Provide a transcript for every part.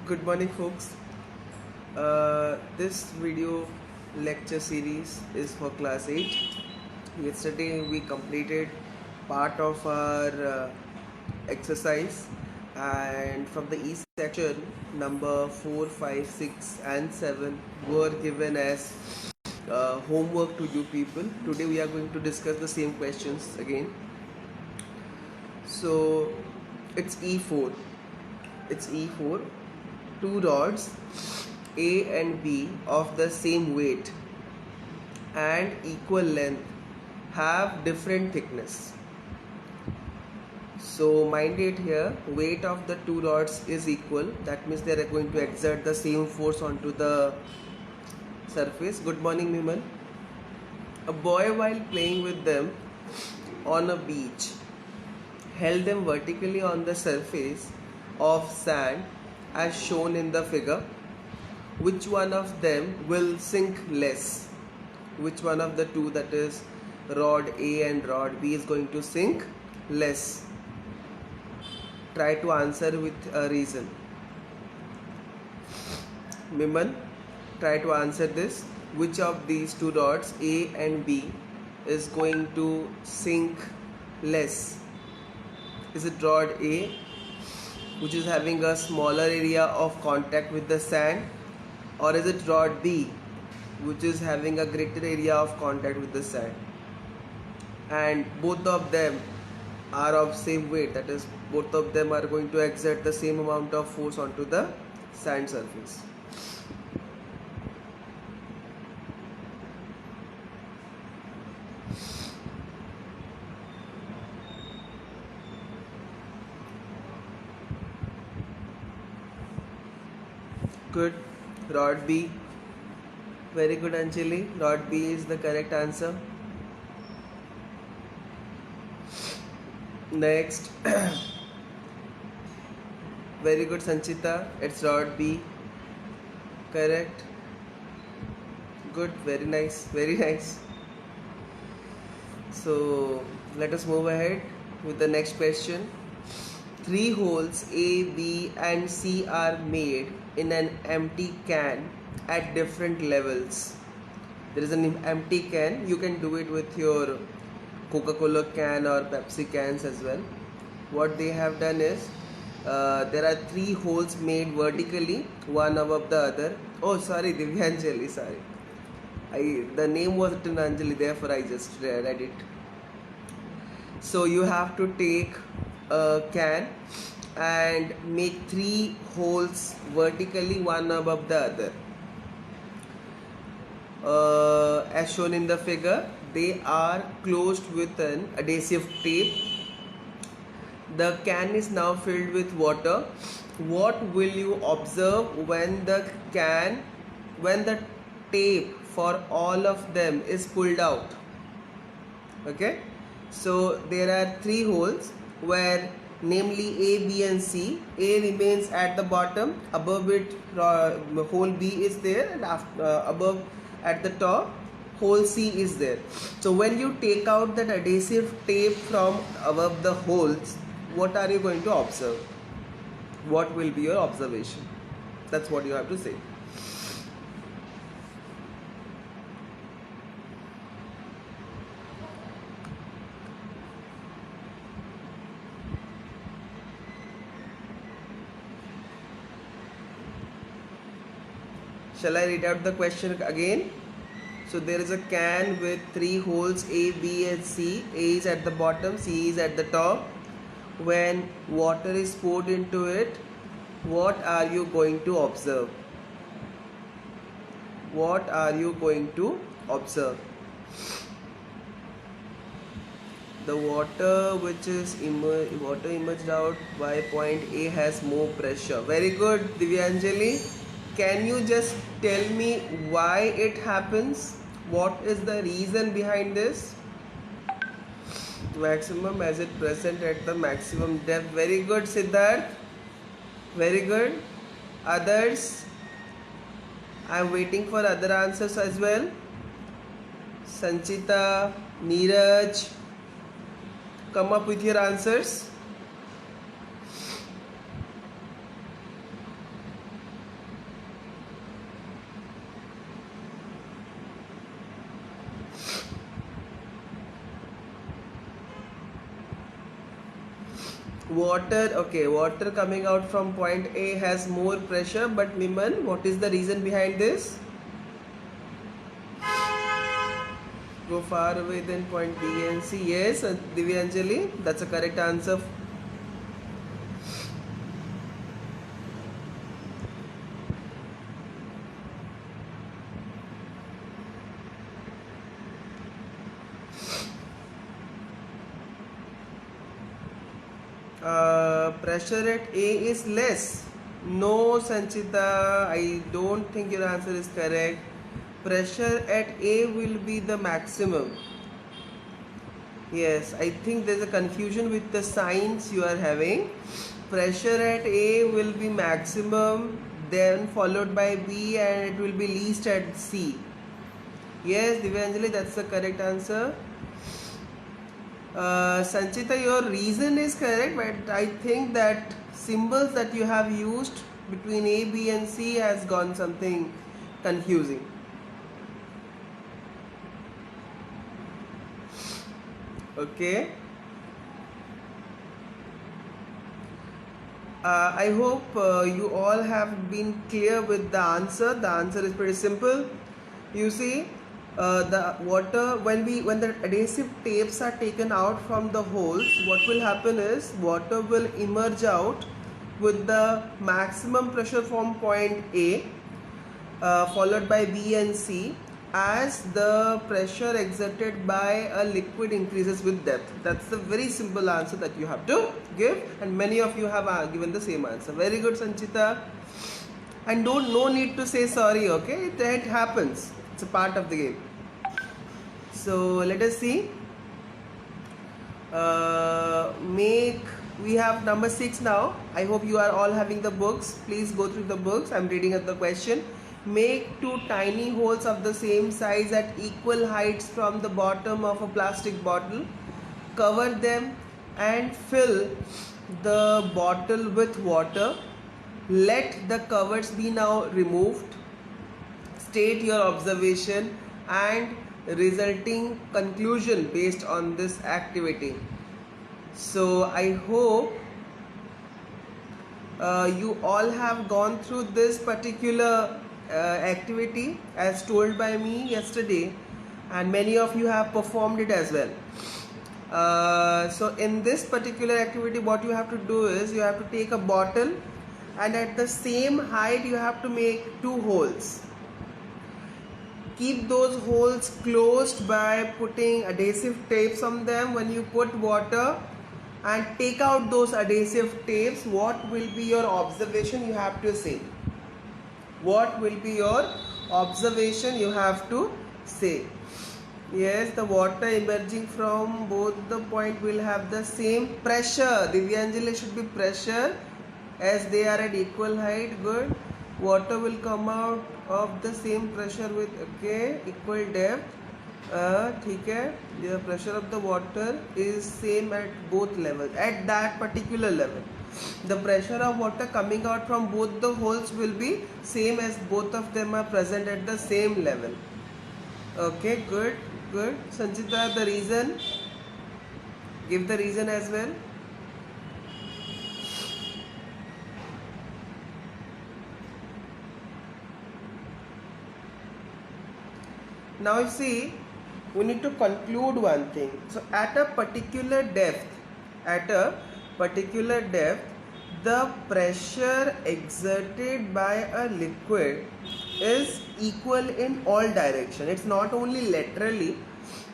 Good morning, folks. This video lecture series is for class 8. Yesterday we completed part of our exercise, and from the E section, number 4, 5, 6, and 7 were given as homework to you people. Today we are going to discuss the same questions again. So it's E4. It's E4. Two rods A and B of the same weight and equal length have different thickness. So mind it here, weight of the two rods is equal. That means they are going to exert the same force onto the surface. Good morning, Miman. A boy, while playing with them on a beach, held them vertically on the surface of sand as shown in the figure. Which one of them will sink less? Which one of the two, that is rod A and rod B, is going to sink less? Try to answer with a reason. Miman, try to answer this. Which of these two rods A and B is going to sink less? Is it rod A, which is having a smaller area of contact with the sand, or is it rod B, which is having a greater area of contact with the sand? And both of them are of same weight, that is both of them are going to exert the same amount of force onto the sand surface. Good. Rod B. Very good, Anjali. Rod B is the correct answer. Next. Very good, Sanchita. It's rod B. Correct. Good. Very nice. Very nice. So let us move ahead with the next question. Three holes A, B, and C are made in an empty can at different levels. There is an empty can. You can do it with your Coca-Cola can or Pepsi cans as well. What they have done is there are three holes made vertically, one above the other. Oh, sorry, Divyanjali, sorry. The name was written Anjali, therefore I just read it. So you have to take a can and make three holes vertically, one above the other. As shown in the figure, they are closed with an adhesive tape. The can is now filled with water. What will you observe when the tape for all of them is pulled out? Okay, so there are three holes where namely A, B and C. A remains at the bottom, above it hole B is there, and above at the top hole C is there. So when you take out that adhesive tape from above the holes, what are you going to observe? What will be your observation? That's what you have to say. Shall I read out the question again? So there is a can with three holes A, B and C. A is at the bottom, C is at the top. When water is poured into it, what are you going to observe? What are you going to observe? The water which is emerged out by point A has more pressure. Very good, Divyanjali. Can you just tell me why it happens? What is the reason behind this? Maximum as it present at the maximum depth. Very good, Siddharth. Very good. Others? I am waiting for other answers as well. Sanchita, Neeraj, come up with your answers. Water, okay, water coming out from point A has more pressure, but Miman, what is the reason behind this? Go far away than point B and C. Yes, Divyanjali, that's a correct answer. Pressure at A is less. No, Sanchita, I don't think your answer is correct. Pressure at A will be the maximum. Yes, I think there's a confusion with the signs you are having. Pressure at A will be maximum, then followed by B, and it will be least at C. Yes, Divyanjali, that's the correct answer. Sanchita, your reason is correct, but I think that symbols that you have used between A, B and C has gone something confusing. Okay. I hope you all have been clear with the answer. The answer is pretty simple. You see, the water, when the adhesive tapes are taken out from the holes, what will happen is water will emerge out with the maximum pressure from point A, followed by B and C, as the pressure exerted by a liquid increases with depth. That's the very simple answer that you have to give, and many of you have given the same answer. Very good, Sanchita. And no need to say sorry, okay? It happens. It's a part of the game. So let us see. We have number 6 now. I hope you are all having the books. Please go through the books. I'm reading at the question. Make 2 tiny holes of the same size at equal heights from the bottom of a plastic bottle. Cover them and fill the bottle with water. Let the covers be now removed. State your observation and resulting conclusion based on this activity. So I hope you all have gone through this particular activity as told by me yesterday, and many of you have performed it as well. So in this particular activity, what you have to do is you have to take a bottle, and at the same height you have to make 2 holes. Keep those holes closed by putting adhesive tapes on them. When you put water and take out those adhesive tapes, what will be your observation? You have to say. What will be your observation? You have to say. Yes, the water emerging from both the point will have the same pressure. Divyanjali, should be pressure as they are at equal height. Good. Water will come out of the same pressure with equal depth. ठीक है, the pressure of the water is same at both levels. At that particular level, the pressure of water coming out from both the holes will be same as both of them are present at the same level. Okay, good. Sanchita, the reason, give the reason as well. Now you see, we need to conclude one thing. So at a particular depth, the pressure exerted by a liquid is equal in all directions. It's not only laterally,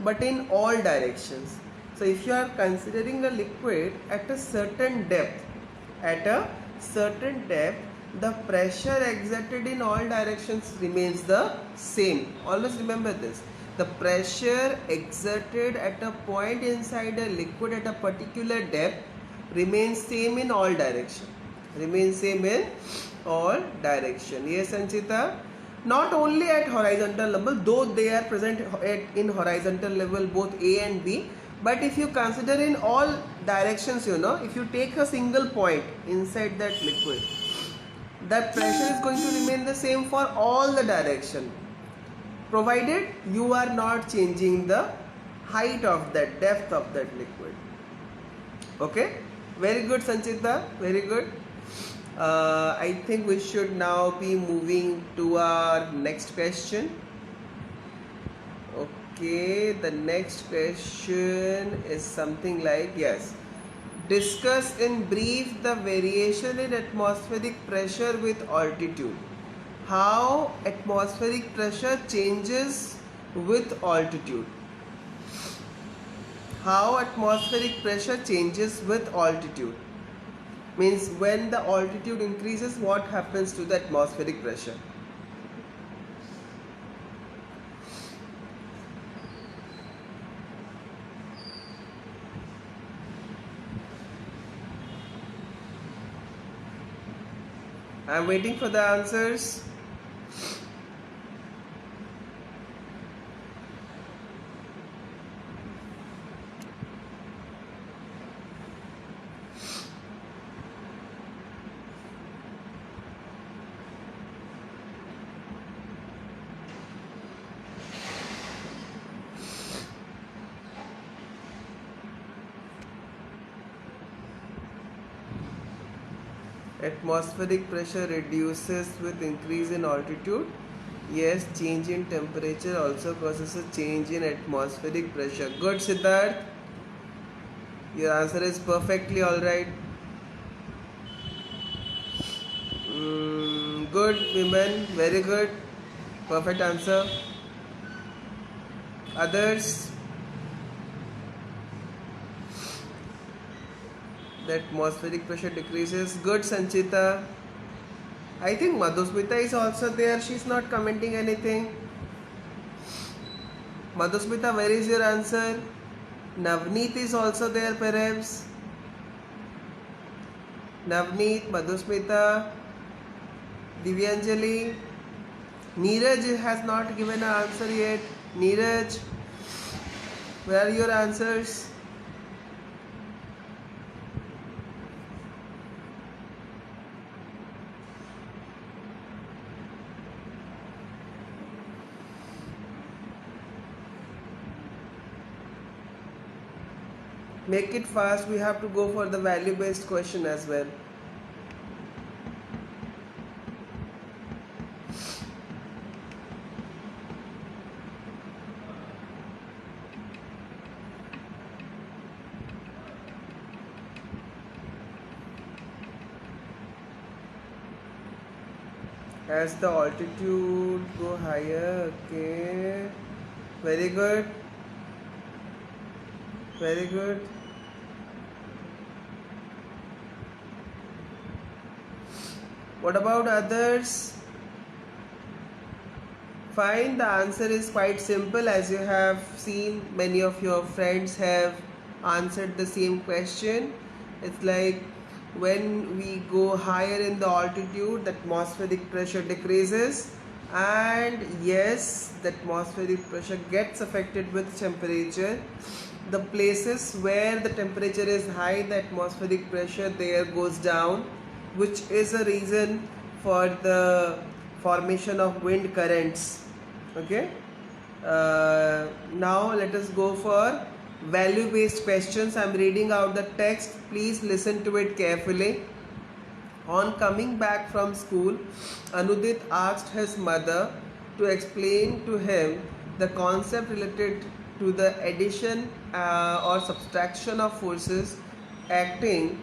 but in all directions. So if you are considering a liquid at a certain depth, the pressure exerted in all directions remains the same. Always remember this. The pressure exerted at a point inside a liquid at a particular depth remains same in all directions. Yes, Sanchita. Not only at horizontal level, though they are present in horizontal level both A and B, but if you consider in all directions, if you take a single point inside that liquid, that pressure is going to remain the same for all the direction, provided you are not changing the height of that, depth of that liquid. Okay, Very good, Sanchita. Very good. I think we should now be moving to our next question. Okay, the next question is something like, yes. Discuss in brief the variation in atmospheric pressure with altitude. How atmospheric pressure changes with altitude. How atmospheric pressure changes with altitude. Means when the altitude increases, what happens to the atmospheric pressure? I am waiting for the answers. Atmospheric pressure reduces with increase in altitude. Yes, change in temperature also causes a change in atmospheric pressure. Good, Siddharth. Your answer is perfectly alright. Good, women. Very good. Perfect answer. Others? The atmospheric pressure decreases. Good, Sanchita. I think Madhusmita is also there. She's not commenting anything. Madhusmita, where is your answer? Navneet is also there perhaps. Navneet, Madhusmita, Divyanjali. Neeraj has not given an answer yet. Neeraj, where are your answers? Make it fast, we have to go for the value based question as well. As the altitude go higher, okay. Very good. Very good. What about others? Fine, the answer is quite simple. As you have seen, many of your friends have answered the same question. It's like when we go higher in the altitude, the atmospheric pressure decreases, and yes, the atmospheric pressure gets affected with temperature. The places where the temperature is high, the atmospheric pressure there goes down, which is a reason for the formation of wind currents. Okay, now let us go for value based questions. I am reading out the text, please listen to it carefully. On coming back from school, Anudit asked his mother to explain to him the concept related to the addition or subtraction of forces acting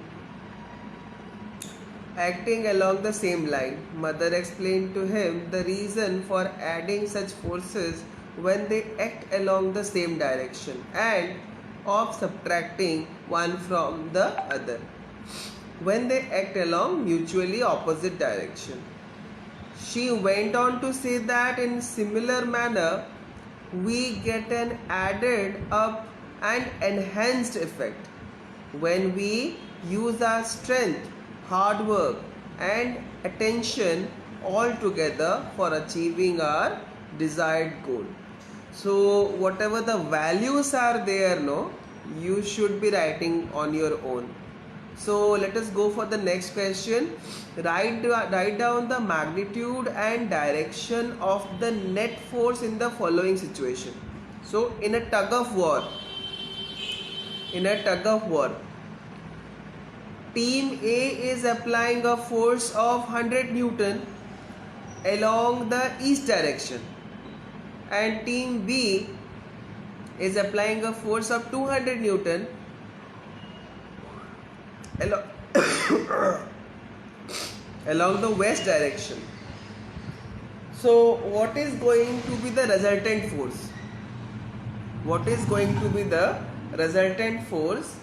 along the same line. Mother explained to him the reason for adding such forces when they act along the same direction and of subtracting one from the other when they act along mutually opposite direction. She went on to say that in similar manner we get an added up and enhanced effect when we use our strength, hard work and attention all together for achieving our desired goal. So whatever the values are there, no, you should be writing on your own. So let us go for the next question. Write down the magnitude and direction of the net force in the following situation. So in a tug of war, Team A is applying a force of 100 Newton along the east direction, and team B is applying a force of 200 Newton along the west direction. So what is going to be the resultant force? What is going to be the resultant force,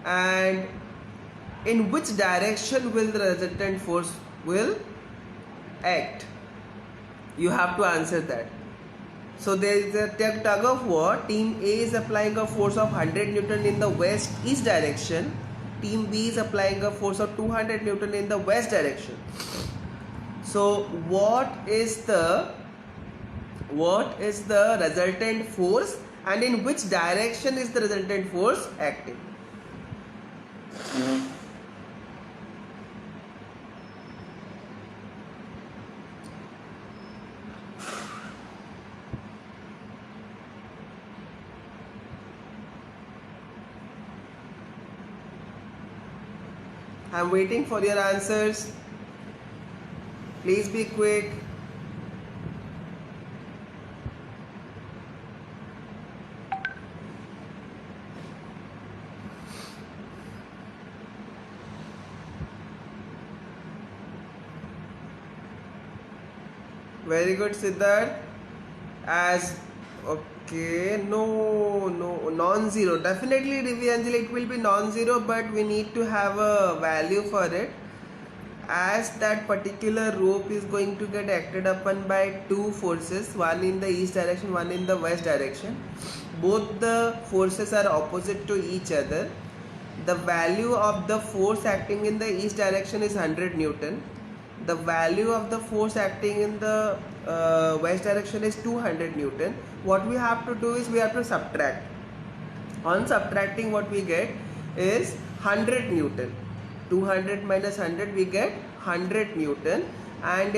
and in which direction will the resultant force will act? You have to answer that. So there is a tug of war. Team A is applying a force of 100 Newton in the west east direction. Team B is applying a force of 200 Newton in the west direction. So what is the resultant force, and in which direction is the resultant force acting? I'm waiting for your answers. Please be quick. Very good, Siddharth. No, non-zero. Definitely, Divyanjali, it will be non-zero, but we need to have a value for it. As that particular rope is going to get acted upon by two forces, one in the east direction, one in the west direction. Both the forces are opposite to each other. The value of the force acting in the east direction is 100 Newton. The value of the force acting in the west direction is 200 Newton. What we have to do is we have to subtract. On subtracting, what we get is 100 Newton. 200 minus 100, we get 100 Newton, and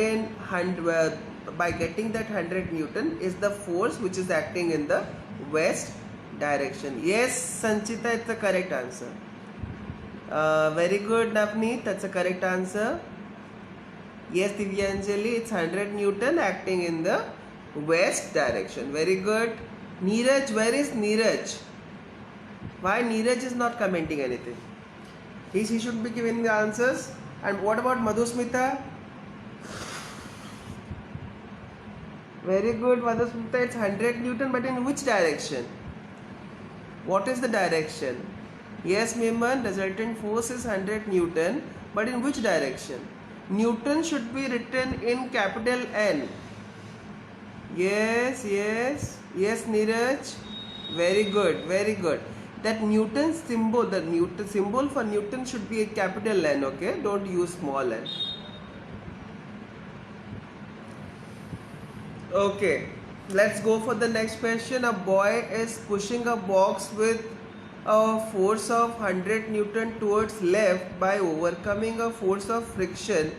by getting that 100 Newton is the force which is acting in the west direction. Yes, Sanchita, it's the correct answer. Very good, Navneet, that's a correct answer. Yes, Divyanjali, it's 100 Newton acting in the west direction. Very good. Neeraj, where is Neeraj? Why Neeraj is not commenting anything? He should be giving the answers. And what about Madhusmita? Very good, Madhusmita, it's 100 Newton, but in which direction? What is the direction? Yes, Miman, resultant force is 100 Newton, but in which direction? Newton should be written in capital N. Yes, Neeraj. Very good, very good. That Newton symbol, the Newton symbol for Newton should be a capital N, okay? Don't use small n. Okay, let's go for the next question. A boy is pushing a box with a force of 100 Newton towards left by overcoming a force of friction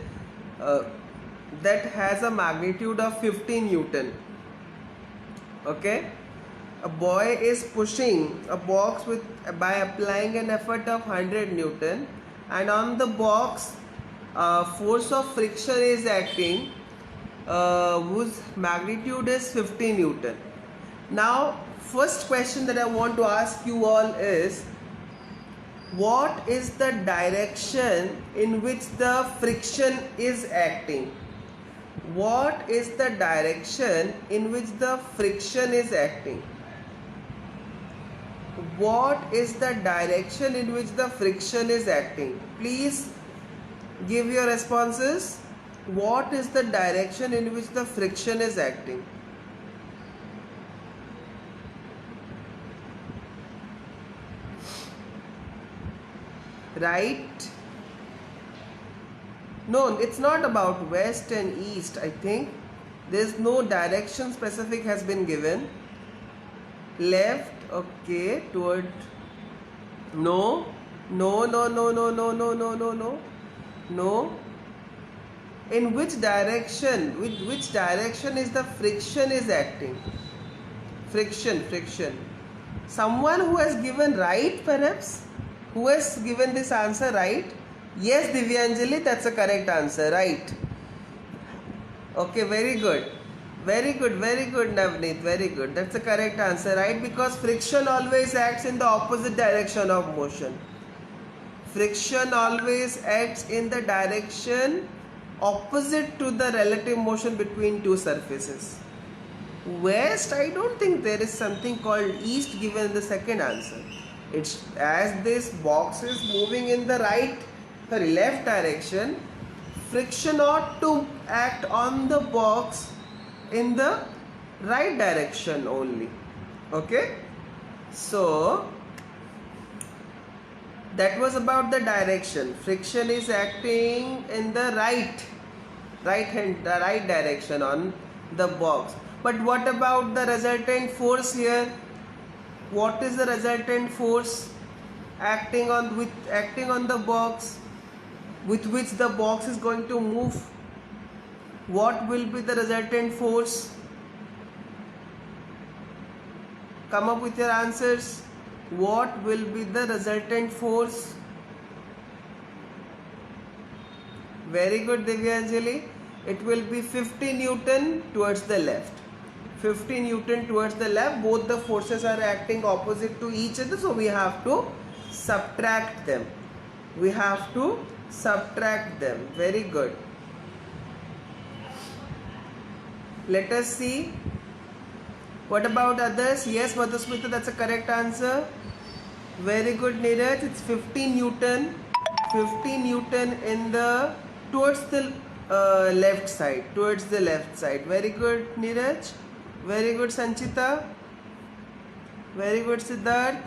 that has a magnitude of 50 Newton. Okay, a boy is pushing a box by applying an effort of 100 Newton, and on the box force of friction is acting whose magnitude is 50 Newton. Now, first question that I want to ask you all is, what is the direction in which the friction is acting? What is the direction in which the friction is acting? What is the direction in which the friction is acting? Please give your responses. What is the direction in which the friction is acting? Right? No, it's not about west and east, I think. There's no direction specific has been given. Left, okay, toward... No. In which direction? Which direction is the friction is acting? Friction. Someone who has given right, perhaps? Who has given this answer right? Yes, Divyanjali, that's a correct answer, right? Okay, very good. Very good, Navneet, very good. That's the correct answer, right? Because friction always acts in the opposite direction of motion. Friction always acts in the direction opposite to the relative motion between two surfaces. West, I don't think there is something called east given in the second answer. It's as this box is moving in the left direction, friction ought to act on the box in the right direction only. Okay, so that was about the direction. Friction is acting in the right direction on the box. But what about the resultant force here? What is the resultant force acting on the box, with which the box is going to move? What will be the resultant force? Come up with your answers. What will be the resultant force? Very good, Divyanjali. It will be 50 Newton towards the left. 50 Newton towards the left. Both the forces are acting opposite to each other, so we have to subtract them. Very good. Let us see. What about others? Yes, Madhusmita, that's a correct answer. Very good, Neeraj. It's 15 Newton. 15 Newton in the towards the left side. Very good, Neeraj. Very good, Sanchita. Very good, Siddharth.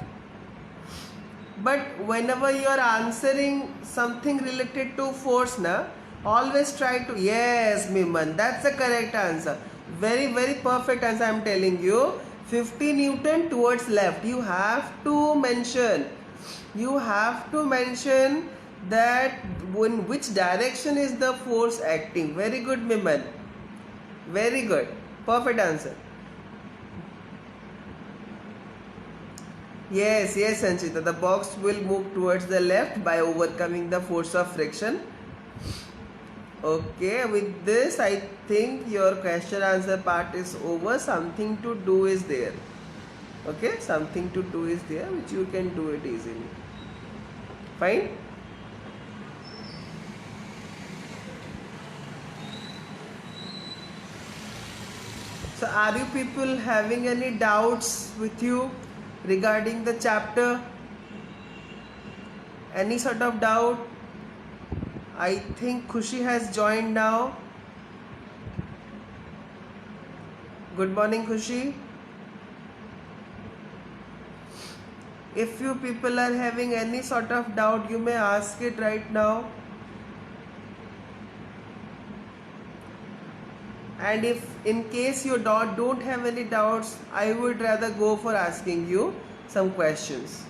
But whenever you are answering something related to force, always try to, yes, Miman, that's the correct answer. Very, very perfect answer, I am telling you. 50 Newton towards left. You have to mention that in which direction is the force acting. Very good, Miman. Very good. Perfect answer. Yes, Sanchita. The box will move towards the left by overcoming the force of friction. Okay, with this I think your question answer part is over. Something to do is there. Okay, something to do is there which you can do it easily. Fine. So are you people having any doubts with you regarding the chapter? Any sort of doubt? I think Khushi has joined now. Good morning, Khushi. If you people are having any sort of doubt, you may ask it right now. And if in case you don't have any doubts, I would rather go for asking you some questions.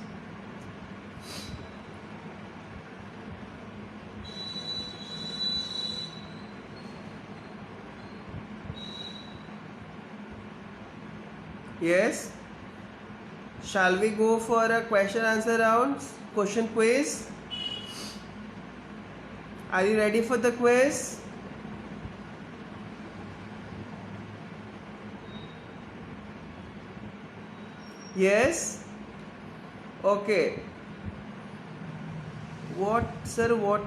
Yes? Shall we go for a question answer round? Question quiz? Are you ready for the quiz? Yes? Okay. What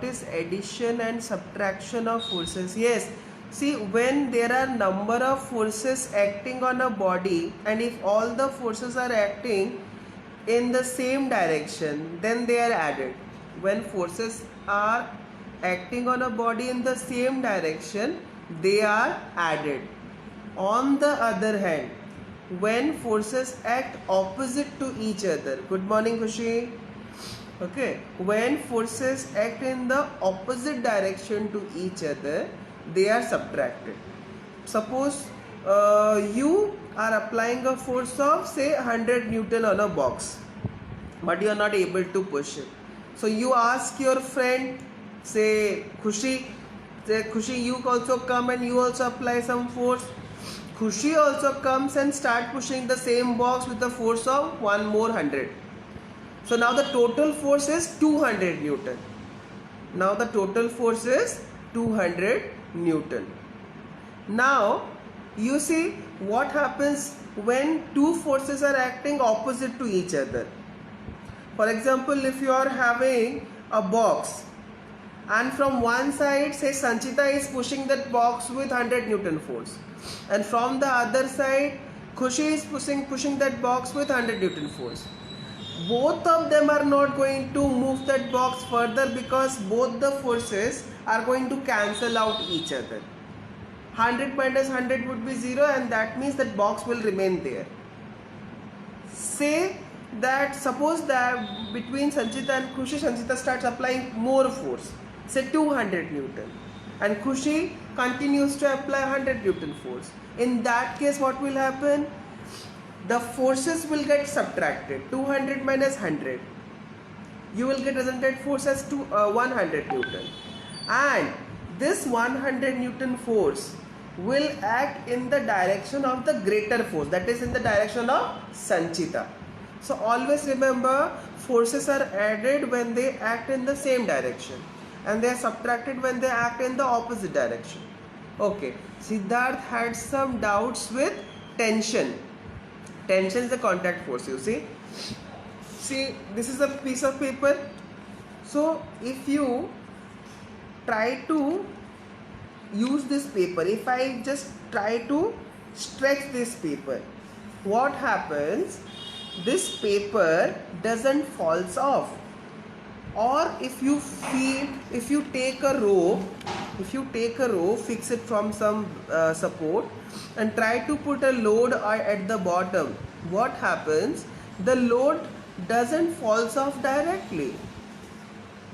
is addition and subtraction of forces? Yes. See, when there are number of forces acting on a body, and if all the forces are acting in the same direction, then they are added. When forces are acting on a body in the same direction, they are added. On the other hand, when forces act opposite to each other, good morning, Khushi. Okay, when forces act in the opposite direction to each other, they are subtracted. Suppose you are applying a force of say 100 Newton on a box, but you are not able to push it. So you ask your friend, say Khushi, you also come and you also apply some force. Khushi also comes and start pushing the same box with the force of 1 more 100. So now the total force is 200 Newton. Now the total force is 200 Newton. Now you see what happens when two forces are acting opposite to each other. For example, if you are having a box and from one side, say Sanchita is pushing that box with 100 Newton force, and from the other side Khushi is pushing that box with 100 Newton force. Both of them are not going to move that box further because both the forces are going to cancel out each other. 100 minus 100 would be 0, and that means that box will remain there. Suppose that between Sanchita and Khushi, Sanchita starts applying more force, say 200 Newton, and Khushi continues to apply 100 Newton force. In that case, what will happen? The forces will get subtracted. 200 minus 100. You will get resultant force as 100 Newton. And this 100 Newton force will act in the direction of the greater force, that is in the direction of Sanchita. So always remember, forces are added when they act in the same direction, and they are subtracted when they act in the opposite direction. Okay, Siddharth had some doubts with tension. Tension is the contact force, you see. See, this is a piece of paper. So if you try to use this paper, if I just try to stretch this paper, what happens? This paper doesn't falls off. Or if you take a rope, fix it from some support and try to put a load at the bottom, what happens? The load doesn't falls off directly.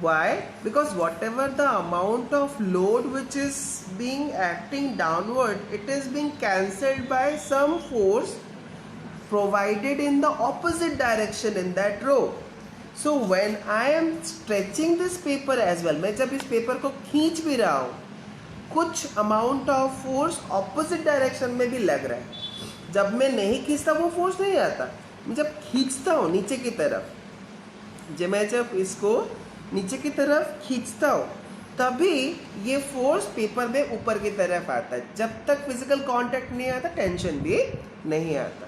Why? Because whatever the amount of load which is being acting downward, it is being cancelled by some force provided in the opposite direction in that rope. So when I am stretching this paper as well, मैं जब इस paper को खींच भी रहा हूँ, कुछ amount of force opposite direction में भी लग रहा है. जब मैं नहीं खींचता वो force नहीं आता. मैं जब खींचता हूँ नीचे की तरफ, जब इसको नीचे की तरफ खींचता हूँ, तभी ये फोर्स पेपर में ऊपर की तरफ आता है. जब तक फिजिकल कांटेक्ट नहीं आता, टेंशन भी नहीं आता.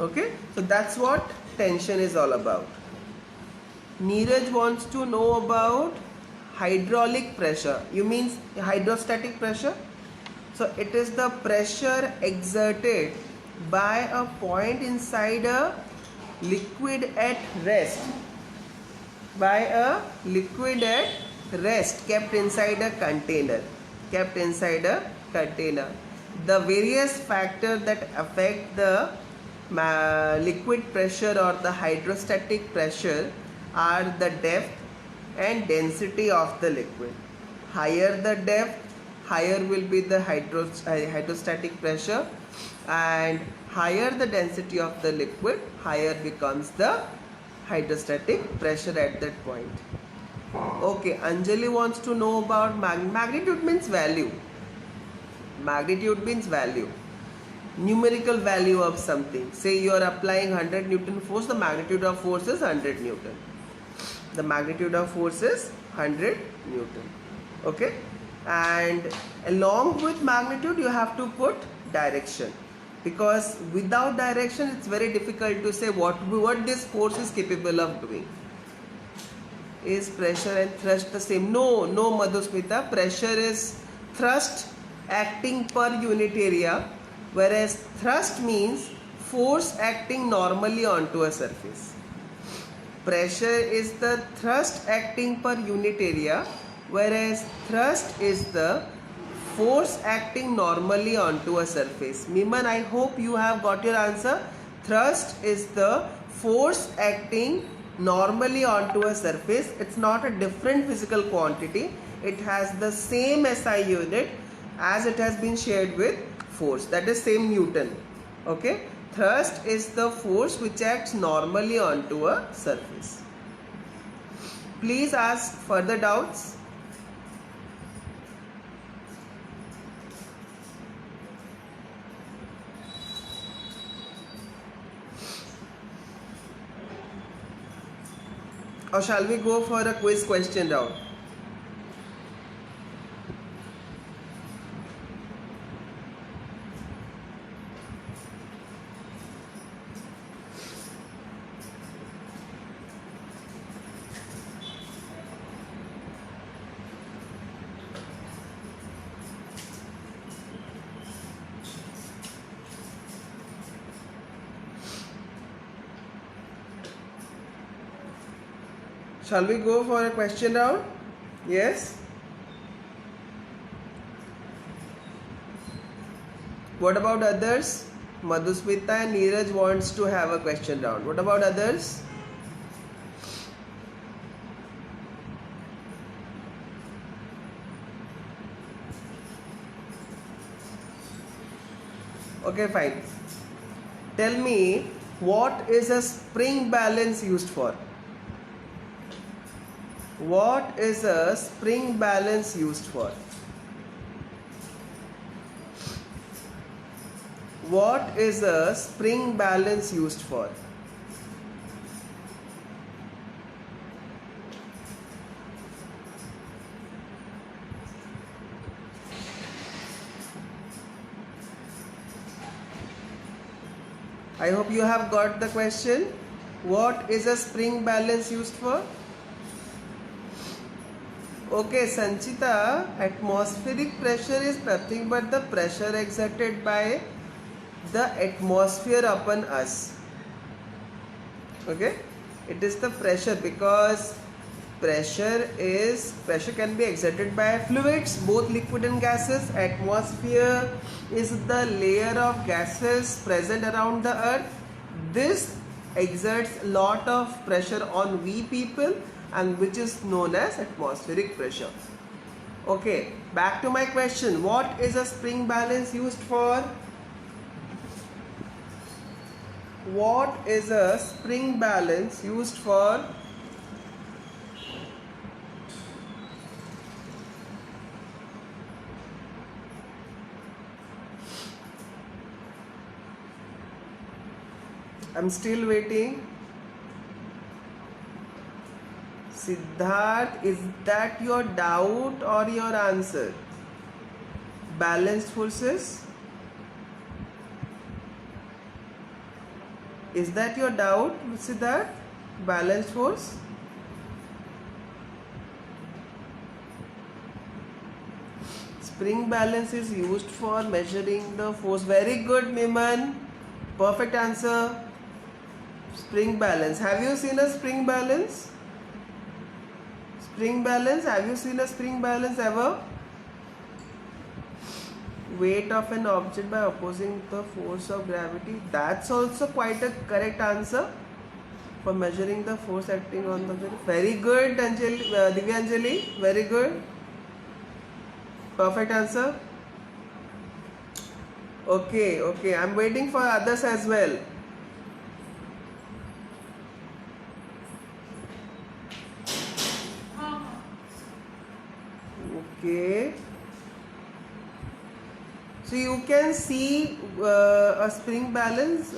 Okay, so that's what tension is all about. Neeraj wants to know about hydraulic pressure. You mean hydrostatic pressure? So it is the pressure exerted by a point inside a liquid at rest. By a liquid at rest kept inside a container. The various factors that affect the liquid pressure or the hydrostatic pressure are the depth and density of the liquid. Higher the depth, higher will be the hydrostatic pressure, and higher the density of the liquid, higher becomes the hydrostatic pressure at that point. Okay, Anjali wants to know about magnitude means value. Magnitude means value. Numerical value of something. Say you are applying 100 Newton force, the magnitude of force is 100 Newton. The magnitude of force is 100 Newton. Okay, and along with magnitude you have to put direction, because without direction it's very difficult to say what this force is capable of doing. Is pressure and thrust the same? No, Madhusmita. Pressure is thrust acting per unit area, whereas thrust means force acting normally onto a surface. Pressure is the thrust acting per unit area, whereas thrust is the force acting normally onto a surface. Miman, I hope you have got your answer. Thrust is the force acting normally onto a surface. It's not a different physical quantity. It has the same SI unit as it has been shared with force. That is same Newton. Okay. Thrust is the force which acts normally onto a surface. Please ask further doubts. Or shall we go for a quiz question round? Shall we go for a question round? Yes. What about others? Madhusmita and Neeraj wants to have a question round. What about others? Okay, fine. Tell me, what is a spring balance used for? What is a spring balance used for? What is a spring balance used for? I hope you have got the question. What is a spring balance used for? Okay, Sanchita, atmospheric pressure is nothing but the pressure exerted by the atmosphere upon us. Okay, it is the pressure, because pressure can be exerted by fluids, both liquid and gases. Atmosphere is the layer of gases present around the earth. This exerts a lot of pressure on we people, and which is known as atmospheric pressure. Okay, back to my question. What is a spring balance used for? What is a spring balance used for? I'm still waiting. Siddharth, is that your doubt or your answer? Balanced forces? Is that your doubt, Siddharth? Balanced force? Spring balance is used for measuring the force. Very good, Miman. Perfect answer. Spring balance. Have you seen a spring balance? Spring balance. Have you seen a spring balance ever? Weight of an object by opposing the force of gravity. That's also quite a correct answer for measuring the force acting on the object. Very good, Divyanjali. Very good. Perfect answer. Okay. I'm waiting for others as well. Okay. So you can see a spring balance.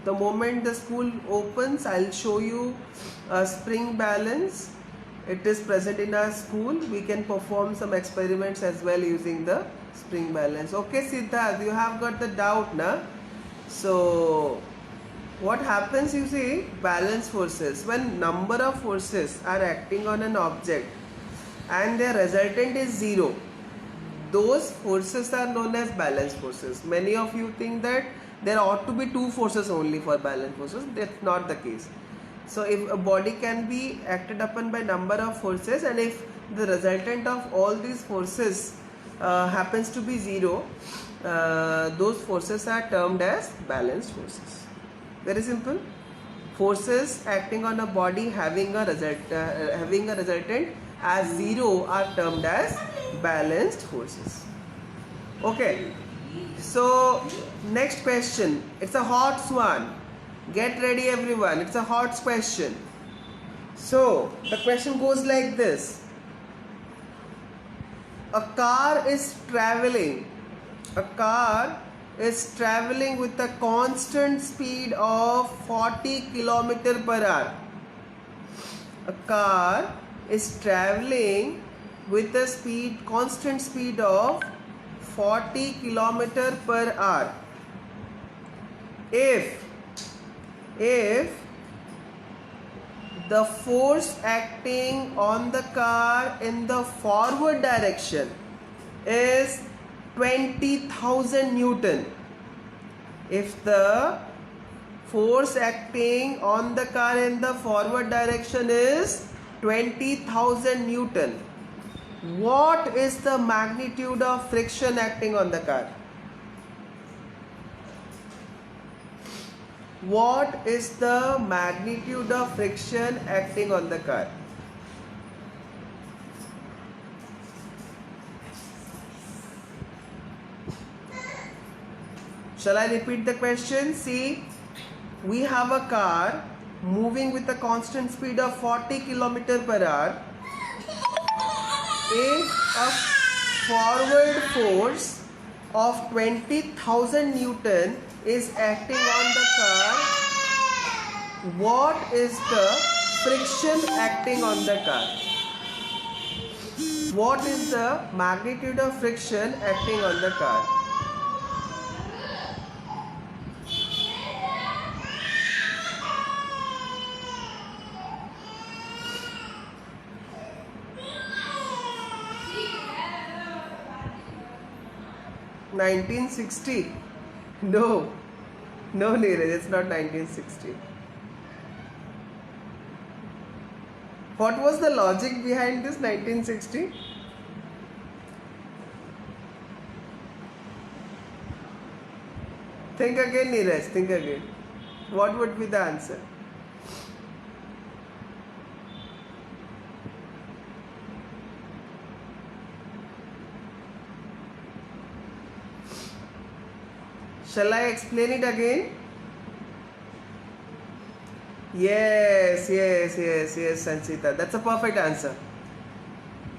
The moment the school opens, I'll show you a spring balance. It is present in our school. We can perform some experiments as well using the spring balance. Okay, Siddharth, you have got the doubt, na? So what happens, you see, balance forces. When number of forces are acting on an object and their resultant is zero, those forces are known as balance forces. Many of you think that there ought to be two forces only for balance forces. That's not the case. So if a body can be acted upon by number of forces, and if the resultant of all these forces happens to be zero, those forces are termed as balanced forces. Very simple. Forces acting on a body having a resultant as zero are termed as balanced forces. Okay, so next question. It's a hot one. Get ready, everyone. It's a hot question. So the question goes like this. A car is traveling with a constant speed of 40 km per hour. A car is traveling with a constant speed of 40 km per hour. If the force acting on the car in the forward direction is 20,000 Newton. If the force acting on the car in the forward direction is 20,000 Newton. What is the magnitude of friction acting on the car? What is the magnitude of friction acting on the car? Shall I repeat the question? See, we have a car moving with a constant speed of 40 km per hour. If a forward force of 20,000 Newton is acting on the car, what is the friction acting on the car? What is the magnitude of friction acting on the car? (1960) No, Neeraj, it's not 1960. What was the logic behind this 1960? Think again, Neeraj, think again. What would be the answer? Shall I explain it again? Yes, Sanchita. That's a perfect answer.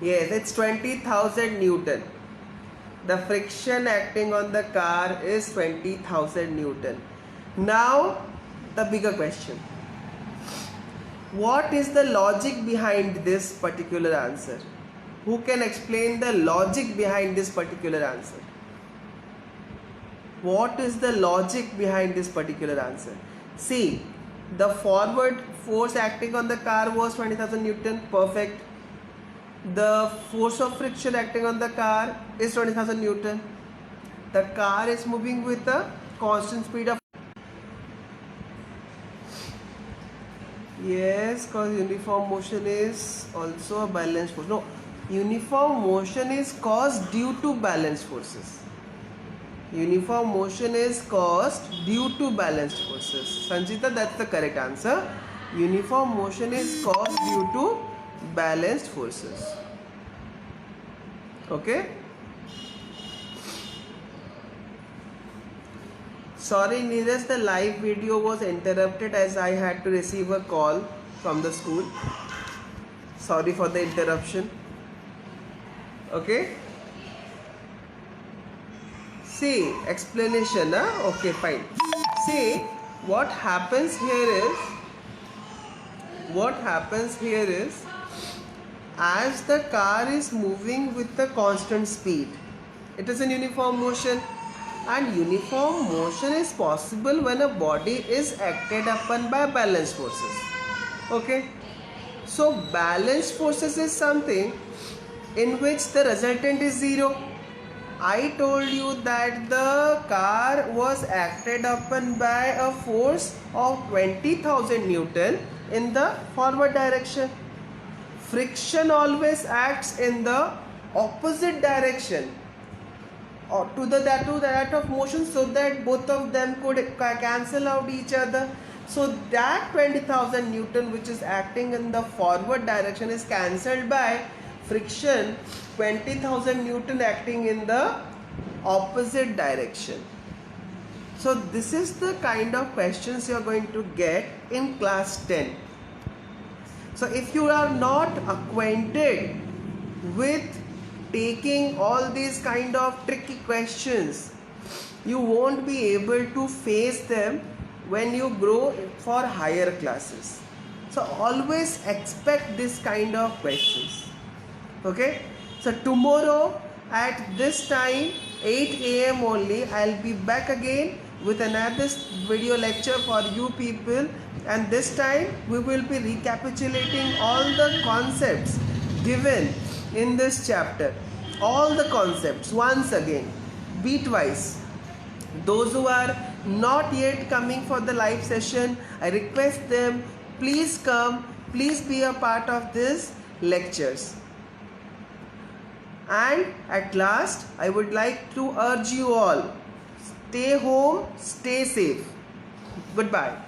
Yes, it's 20,000 Newton. The friction acting on the car is 20,000 Newton. Now, the bigger question. What is the logic behind this particular answer? Who can explain the logic behind this particular answer? What is the logic behind this particular answer? See, the forward force acting on the car was 20,000 Newton. Perfect. The force of friction acting on the car is 20,000 Newton. The car is moving with a constant speed of... Yes, because uniform motion is also a balanced force. No, uniform motion is caused due to balanced forces. Uniform motion is caused due to balanced forces. Sanjita, that's the correct answer. Uniform motion is caused due to balanced forces. Okay? Sorry, Neeraj, the live video was interrupted as I had to receive a call from the school. Sorry for the interruption. Okay? See, explanation, huh? Okay, fine. See, what happens here is, as the car is moving with a constant speed, it is in uniform motion, and uniform motion is possible when a body is acted upon by balanced forces. Okay? So, balanced forces is something in which the resultant is zero. I told you that the car was acted upon by a force of 20,000 Newton in the forward direction. Friction always acts in the opposite direction or to that of motion, so that both of them could cancel out each other. So that 20,000 Newton which is acting in the forward direction is cancelled by friction 20,000 Newton acting in the opposite direction. So this is the kind of questions you are going to get in class 10. So if you are not acquainted with taking all these kind of tricky questions, you won't be able to face them when you grow for higher classes. So always expect this kind of questions. Okay? So tomorrow at this time 8 AM only I'll be back again with another video lecture for you people, and this time we will be recapitulating all the concepts given in this chapter. All the concepts once again, beatwise. Those who are not yet coming for the live session, I request them, please come Please be a part of these lectures. And at last, I would like to urge you all, stay home, stay safe. Goodbye.